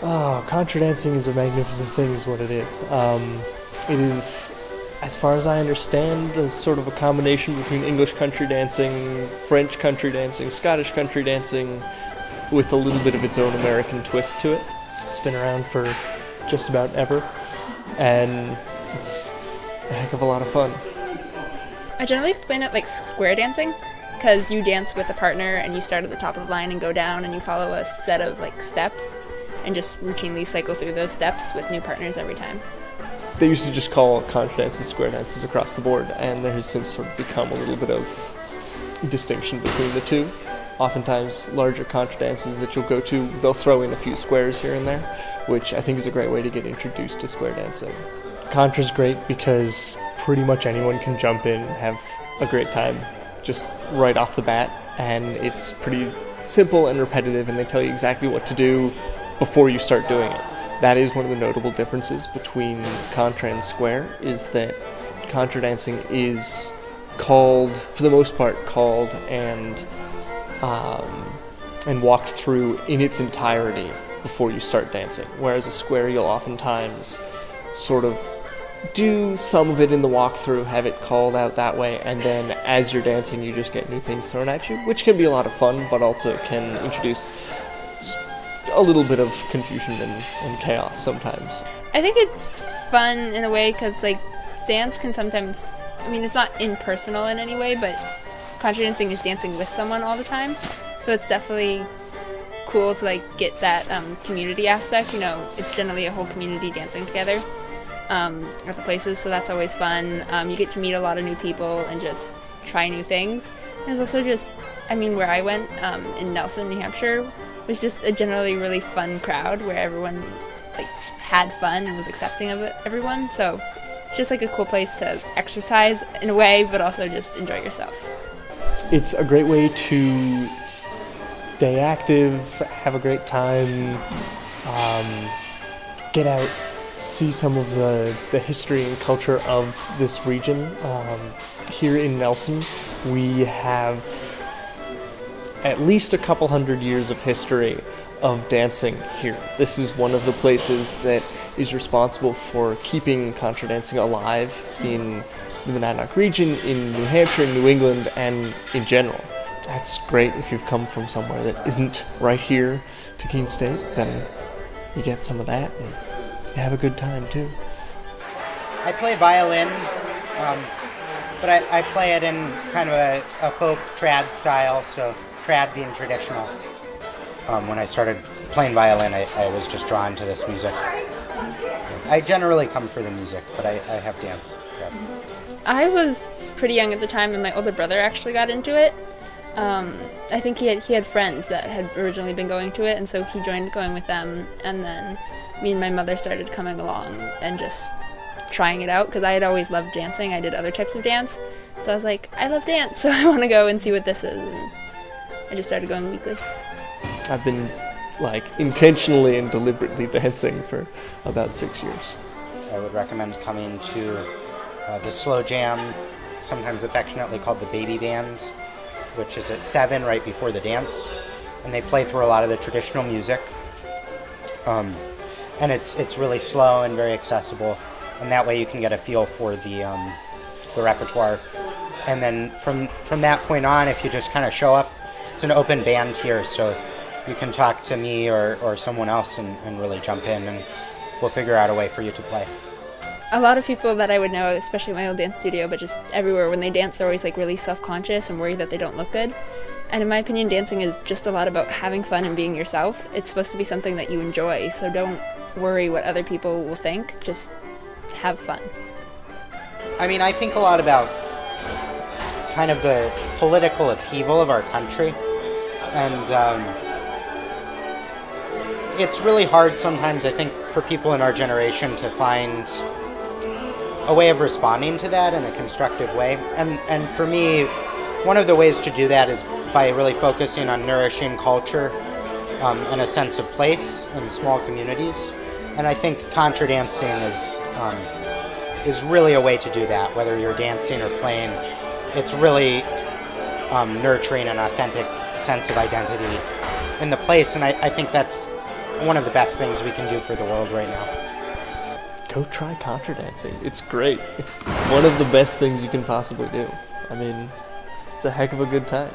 Oh, Contra Dancing is a magnificent thing, is what it is. It is, as far as I understand, a sort of a combination between English country dancing, French country dancing, Scottish country dancing, with a little bit of its own American twist to it. It's been around for just about ever, and it's a heck of a lot of fun. I generally explain it like square dancing, because you dance with a partner and you start at the top of the line and go down and you follow a set of like steps and just routinely cycle through those steps with new partners every time. They used to just call contra dances square dances across the board, and there has since sort of become a little bit of distinction between the two. Oftentimes, larger contra dances that you'll go to, they'll throw in a few squares here and there, which I think is a great way to get introduced to square dancing. Contra's great because pretty much anyone can jump in, have a great time, just right off the bat, and it's pretty simple and repetitive, and they tell you exactly what to do before you start doing it. That is one of the notable differences between contra and square, is that contra dancing is called, for the most part, called and walked through in its entirety before you start dancing, whereas a square you'll oftentimes sort of do some of it in the walkthrough, have it called out that way, and then as you're dancing you just get new things thrown at you, which can be a lot of fun, but also can introduce just a little bit of confusion and chaos sometimes. I think it's fun in a way because like dance can sometimes, I mean it's not impersonal in any way, but contra dancing is dancing with someone all the time, so it's definitely cool to like get that community aspect. You know, it's generally a whole community dancing together at the places, so that's always fun. You get to meet a lot of new people and just try new things. And it's also just, I mean, where I went in Nelson, New Hampshire, was just a generally really fun crowd where everyone like had fun and was accepting of it, everyone. So it's just like a cool place to exercise in a way, but also just enjoy yourself. It's a great way to stay active, have a great time, get out, see some of the history and culture of this region. Here in Nelson, we have at least a couple hundred years of history of dancing here. This is one of the places that is responsible for keeping contra dancing alive in the Monadnock region, in New Hampshire, in New England, and in general. That's great if you've come from somewhere that isn't right here to Keene State, then you get some of that and you have a good time too. I play violin, but I play it in kind of a folk trad style, so trad being traditional. When I started playing violin, I was just drawn to this music. I generally come for the music, but I have danced. Yeah. I was pretty young at the time, and my older brother actually got into it. I think he had friends that had originally been going to it, and so he joined going with them, and then me and my mother started coming along and just trying it out, because I had always loved dancing. I did other types of dance, so I was like, I love dance, so I want to go and see what this is, and I just started going weekly. I've been like intentionally and deliberately dancing for about 6 years. I would recommend coming to the slow jam, sometimes affectionately called the baby band, which is at 7 right before the dance, and they play through a lot of the traditional music. And it's really slow and very accessible, and that way you can get a feel for the repertoire. And then from that point on, if you just kind of show up, it's an open band here, so you can talk to me or someone else and really jump in, and we'll figure out a way for you to play. A lot of people that I would know, especially my old dance studio, but just everywhere, when they dance, they're always like really self-conscious and worried that they don't look good. And in my opinion, dancing is just a lot about having fun and being yourself. It's supposed to be something that you enjoy, so don't worry what other people will think. Just have fun. I mean, I think a lot about kind of the political upheaval of our country, and it's really hard sometimes, I think, for people in our generation to find a way of responding to that in a constructive way. And for me, one of the ways to do that is by really focusing on nourishing culture and a sense of place in small communities. And I think contra dancing is really a way to do that, whether you're dancing or playing. It's really nurturing an authentic sense of identity in the place, and I think that's one of the best things we can do for the world right now. Go try Contra Dancing. It's great. It's one of the best things you can possibly do. I mean, it's a heck of a good time.